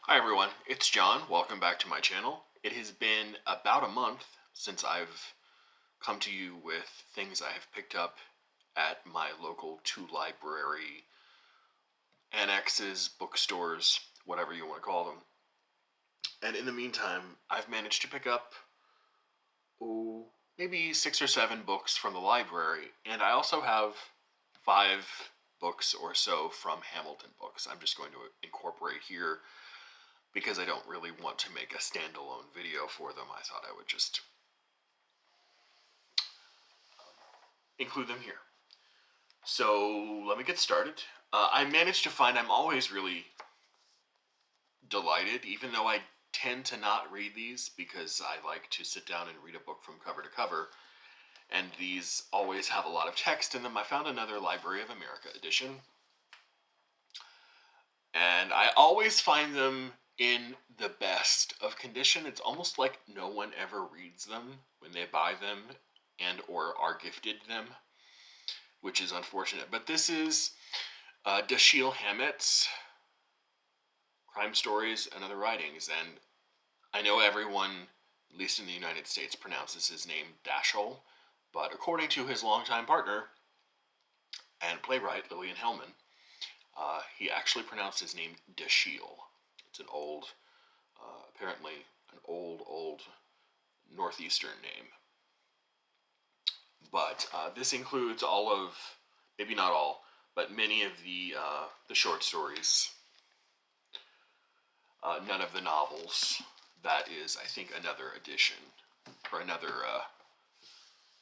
Hi everyone, it's John. Welcome back to my channel. It has been about a month since I've come to you with things I have picked up at my local two-library annexes, bookstores, whatever you want to call them. And in the meantime, I've managed to pick up maybe 6 or 7 books from the library, and I also have 5 books or so from Hamilton Books. I'm just going to incorporate here because I don't really want to make a standalone video for them. I thought I would just include them here. So let me get started. I managed to find, I'm always really delighted, even though I tend to not read these because I like to sit down and read a book from cover to cover, and these always have a lot of text in them. I found another Library of America edition, and I always find them in the best of condition. It's almost like no one ever reads them when they buy them and or are gifted them, which is unfortunate. But this is Dashiell Hammett's Crime Stories and Other Writings, and I know everyone, at least in the United States, pronounces his name Dashiell, but according to his longtime partner and playwright Lillian Hellman, he actually pronounced his name Dashiell. It's an old, apparently an old Northeastern name. But this includes all of, maybe not all, but many of the short stories. None of the novels. That is, I think, another edition, or another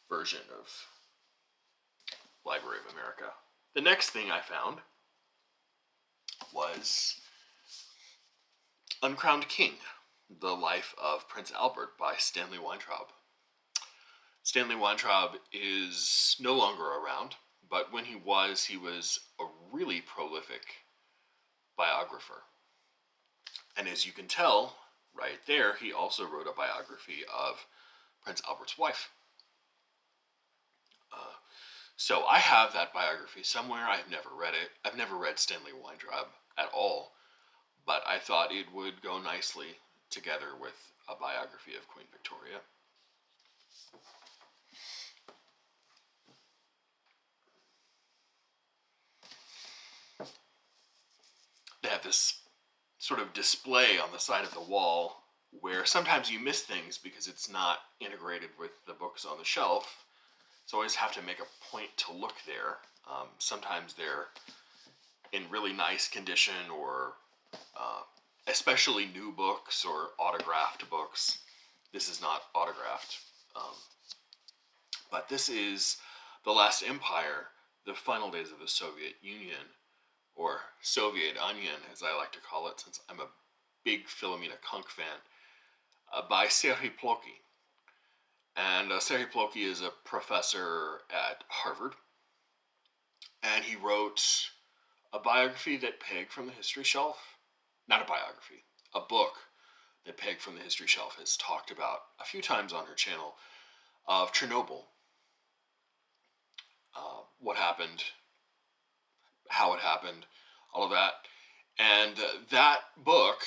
version of Library of America. The next thing I found was Uncrowned King, The Life of Prince Albert by Stanley Weintraub. Stanley Weintraub is no longer around, but when he was a really prolific biographer. And as you can tell, right there, he also wrote a biography of Prince Albert's wife. So I have that biography somewhere. I've never read it. I've never read Stanley Weintraub at all, but I thought it would go nicely together with a biography of Queen Victoria. They have this sort of display on the side of the wall where sometimes you miss things because it's not integrated with the books on the shelf. So I always have to make a point to look there. Sometimes they're in really nice condition, or especially new books or autographed books. This is not autographed. But this is The Last Empire, The Final Days of the Soviet Union, or Soviet Onion, as I like to call it, since I'm a big Philomena Kunk fan, by Serhiy Plokhy. And Serhiy Plokhy is a professor at Harvard, and he wrote a biography that Peg from the History Shelf, not a biography, a book that Peg from the History Shelf has talked about a few times on her channel, of Chernobyl. What happened, how it happened, all of that. And that book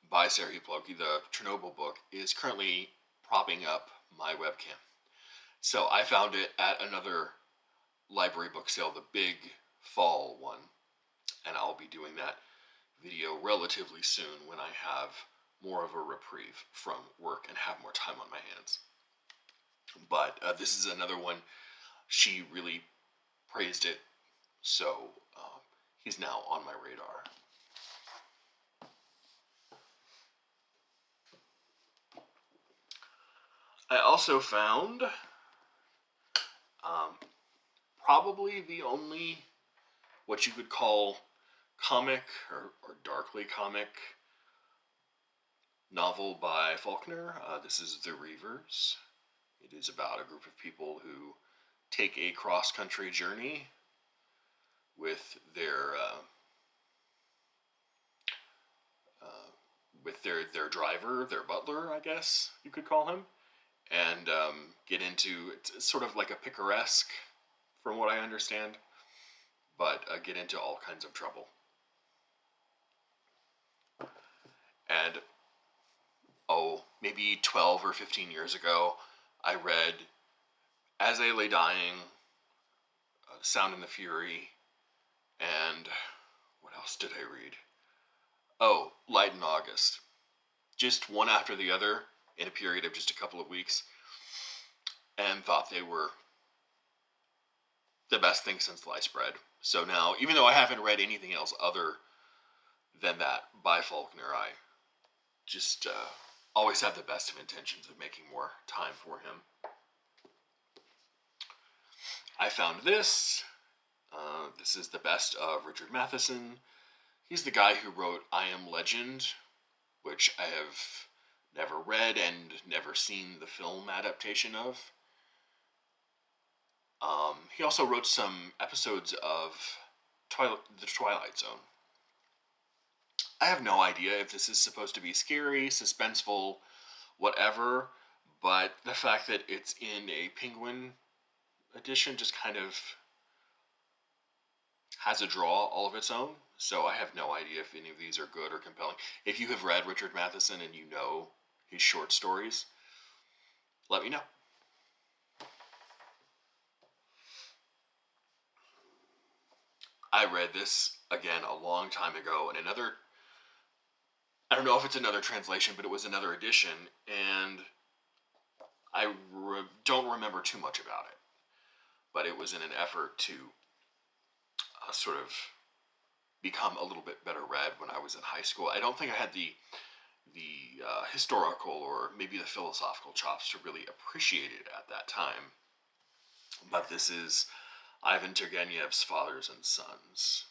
by Serhiy Plokhy, the Chernobyl book, is currently propping up my webcam. So I found it at another library book sale, the big fall one, and I'll be doing that video relatively soon when I have more of a reprieve from work and have more time on my hands. But this is another one. She really praised it, so he's now on my radar. I also found probably the only, what you could call comic or darkly comic novel by Faulkner. This is The Reivers. It is about a group of people who take a cross-country journey with their driver, their butler, I guess you could call him, and get into, it's sort of like a picaresque, from what I understand, but get into all kinds of trouble. maybe 12 or 15 years ago, I read As I Lay Dying, Sound and the Fury, and what else did I read? Oh, Light in August. Just one after the other in a period of just a couple of weeks, and thought they were the best thing since sliced bread. So now, even though I haven't read anything else other than that by Faulkner, I just always have the best of intentions of making more time for him. I found this. This is the best of Richard Matheson. He's the guy who wrote I Am Legend, which I have never read and never seen the film adaptation of. He also wrote some episodes of The Twilight Zone. I have no idea if this is supposed to be scary, suspenseful, whatever, but the fact that it's in a Penguin edition just kind of has a draw all of its own. So I have no idea if any of these are good or compelling. If you have read Richard Matheson and you know his short stories, let me know. I read this again a long time ago in another, I don't know if it's another translation, but it was another edition, and I don't remember too much about it. But it was in an effort to sort of become a little bit better read when I was in high school. I don't think I had the historical or maybe the philosophical chops to really appreciate it at that time. But this is Ivan Turgenev's Fathers and Sons,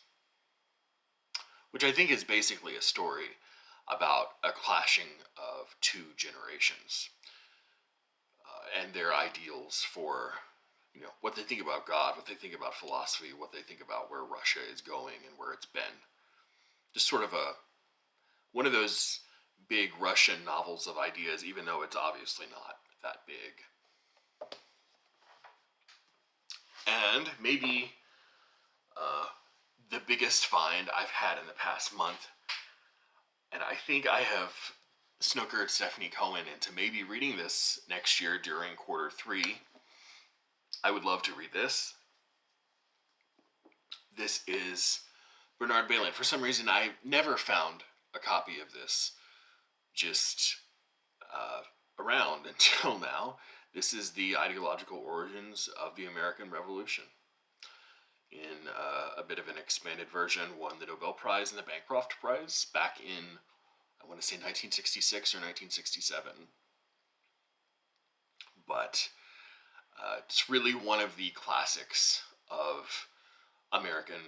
which I think is basically a story about a clashing of two generations and their ideals for, what they think about God, what they think about philosophy, what they think about where Russia is going and where it's been. Just sort of one of those big Russian novels of ideas, even though it's obviously not that big. And maybe the biggest find I've had in the past month, and I think I have snookered Stephanie Cohen into maybe reading this next year during Q3. I would love to read this. This is Bernard Bailyn. For some reason, I never found a copy of this just around until now. This is The Ideological Origins of the American Revolution. In a bit of an expanded version, won the Nobel Prize and the Bancroft Prize back in, I want to say 1966 or 1967. But it's really one of the classics of American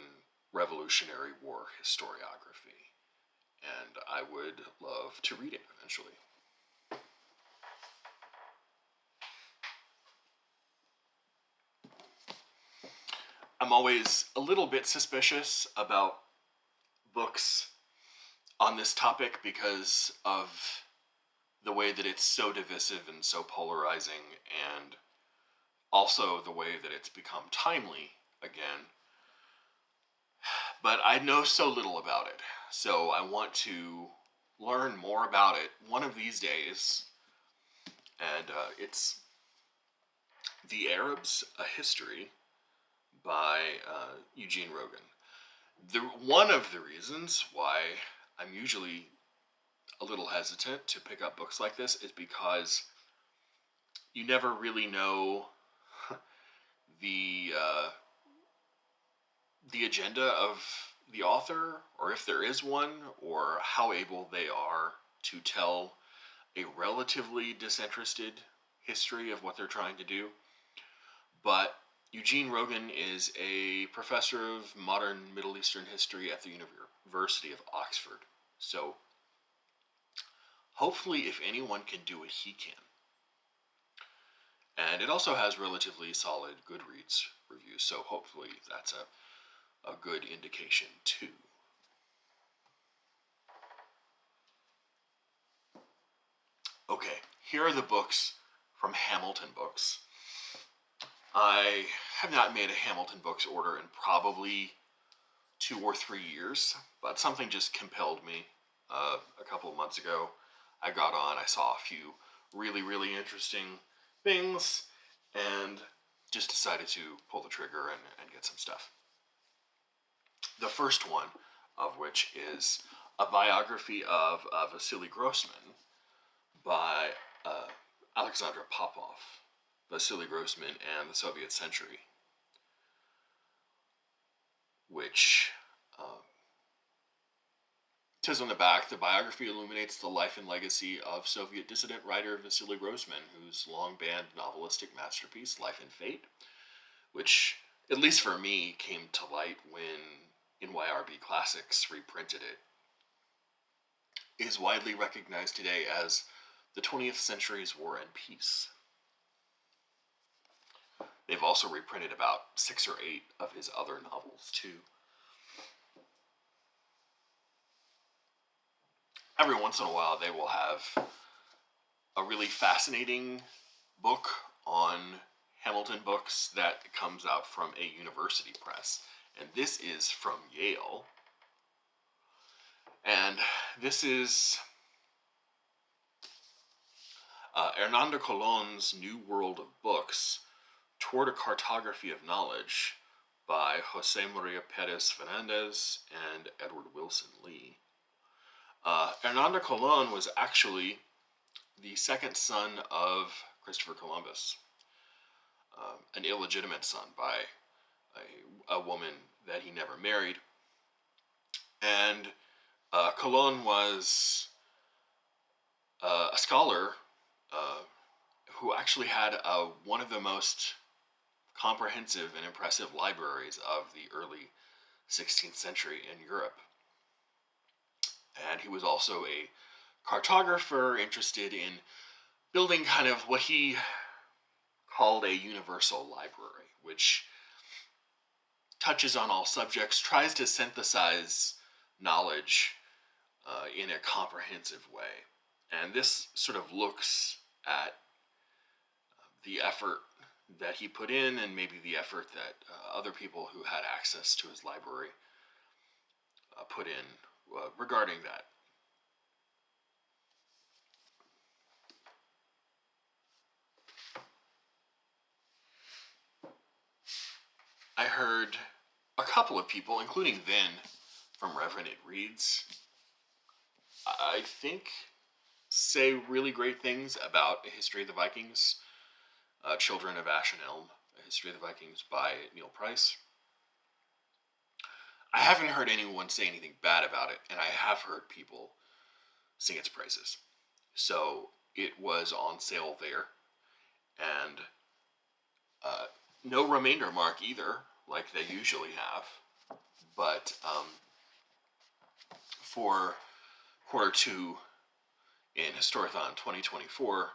Revolutionary War historiography. And I would love to read it eventually. I'm always a little bit suspicious about books on this topic because of the way that it's so divisive and so polarizing, and also the way that it's become timely again. But I know so little about it, so I want to learn more about it one of these days. And it's The Arabs, A History by Eugene Rogan. One of the reasons why I'm usually a little hesitant to pick up books like this is because you never really know the agenda of the author, or if there is one, or how able they are to tell a relatively disinterested history of what they're trying to do. But Eugene Rogan is a professor of modern Middle Eastern history at the University of Oxford. So hopefully, if anyone can do it, he can. And it also has relatively solid Goodreads reviews, so hopefully that's a good indication too. Okay, here are the books from Hamilton Books. I have not made a Hamilton Books order in probably 2 or 3 years, but something just compelled me a couple of months ago. I got on, I saw a few really, really interesting things, and just decided to pull the trigger and get some stuff. The first one of which is a biography of Vasily Grossman by Alexandra Popov, Vasily Grossman and the Soviet Century, which says on the back, the biography illuminates the life and legacy of Soviet dissident writer Vasily Grossman, whose long-banned novelistic masterpiece, Life and Fate, which, at least for me, came to light when NYRB Classics reprinted it, is widely recognized today as the 20th Century's War and Peace. They've also reprinted about 6 or 8 of his other novels, too. Every once in a while, they will have a really fascinating book on Hamilton books that comes out from a university press. And this is from Yale. And this is Hernando Colón's New World of Books, Toward a Cartography of Knowledge, by Jose Maria Perez Fernandez and Edward Wilson Lee. Hernando Colón was actually the second son of Christopher Columbus, an illegitimate son by a woman that he never married. And Colón was a scholar who actually had one of the most comprehensive and impressive libraries of the early 16th century in Europe. And he was also a cartographer interested in building kind of what he called a universal library, which touches on all subjects, tries to synthesize knowledge in a comprehensive way. And this sort of looks at the effort that he put in, and maybe the effort that other people who had access to his library put in regarding that. I heard a couple of people, including Vin from Reverend It Reads, I think, say really great things about A History of the Vikings, Children of Ash and Elm, A History of the Vikings by Neil Price. I haven't heard anyone say anything bad about it, and I have heard people sing its praises. So it was on sale there, and no remainder mark either, like they usually have. But for Q2 in Historathon 2024,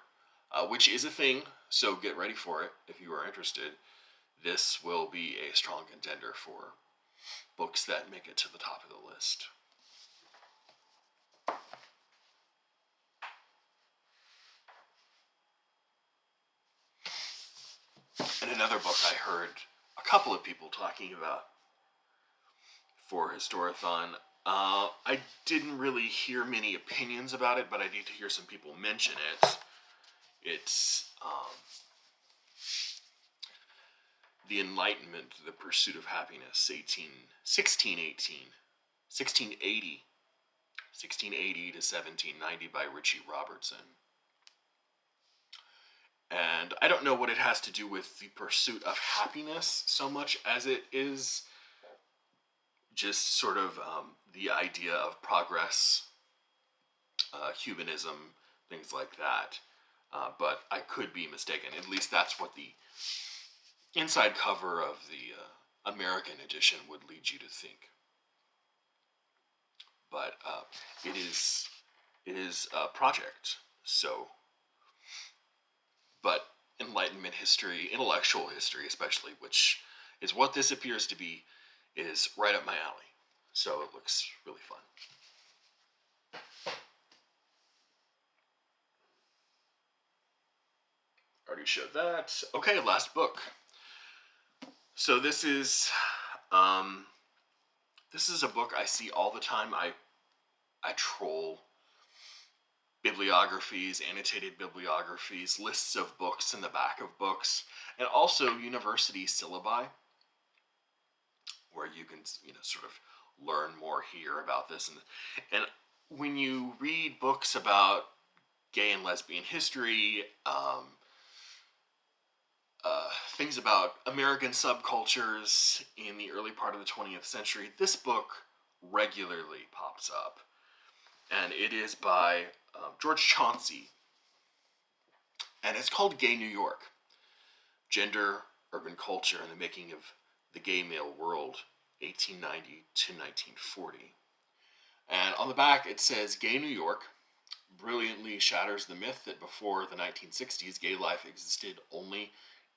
which is a thing, so get ready for it if you are interested. This will be a strong contender for books that make it to the top of the list. And another book I heard a couple of people talking about for Historathon. I didn't really hear many opinions about it, but I need to hear some people mention it. It's The Enlightenment, The Pursuit of Happiness, 1680 to 1790 by Richie Robertson. And I don't know what it has to do with the pursuit of happiness so much as it is just sort of the idea of progress, humanism, things like that. But I could be mistaken. At least that's what the inside cover of the American edition would lead you to think. But it is a project, so. But Enlightenment history, intellectual history especially, which is what this appears to be, is right up my alley. So it looks really fun. Already showed that. Okay, last book. So this is a book I see all the time. I troll bibliographies, annotated bibliographies, lists of books in the back of books, and also university syllabi, where you can, sort of learn more here about this. And when you read books about gay and lesbian history, things about American subcultures in the early part of the 20th century, this book regularly pops up. And it is by George Chauncey, and it's called Gay New York: Gender, Urban Culture, and the Making of the Gay Male World, 1890 to 1940. And on the back it says, Gay New York brilliantly shatters the myth that before the 1960s, gay life existed only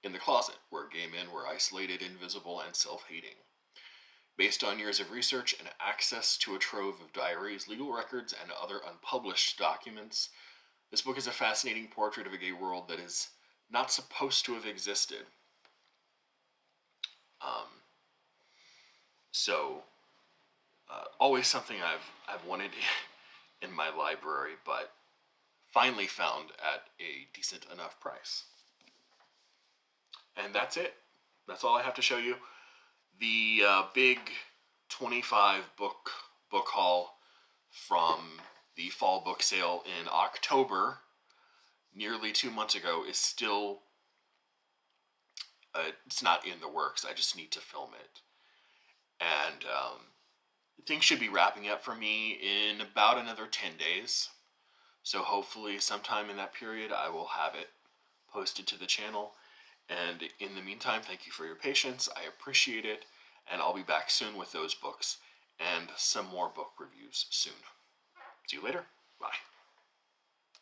in the closet, where gay men were isolated, invisible, and self-hating. Based on years of research and access to a trove of diaries, legal records, and other unpublished documents, this book is a fascinating portrait of a gay world that is not supposed to have existed. Um, so, always something I've wanted in my library, but finally found at a decent enough price. And that's it. That's all I have to show you. The big 25 book haul from the fall book sale in October, nearly 2 months ago, is still, it's not in the works. I just need to film it. And things should be wrapping up for me in about another 10 days. So hopefully sometime in that period I will have it posted to the channel. And in the meantime, thank you for your patience. I appreciate it. And I'll be back soon with those books and some more book reviews soon. See you later.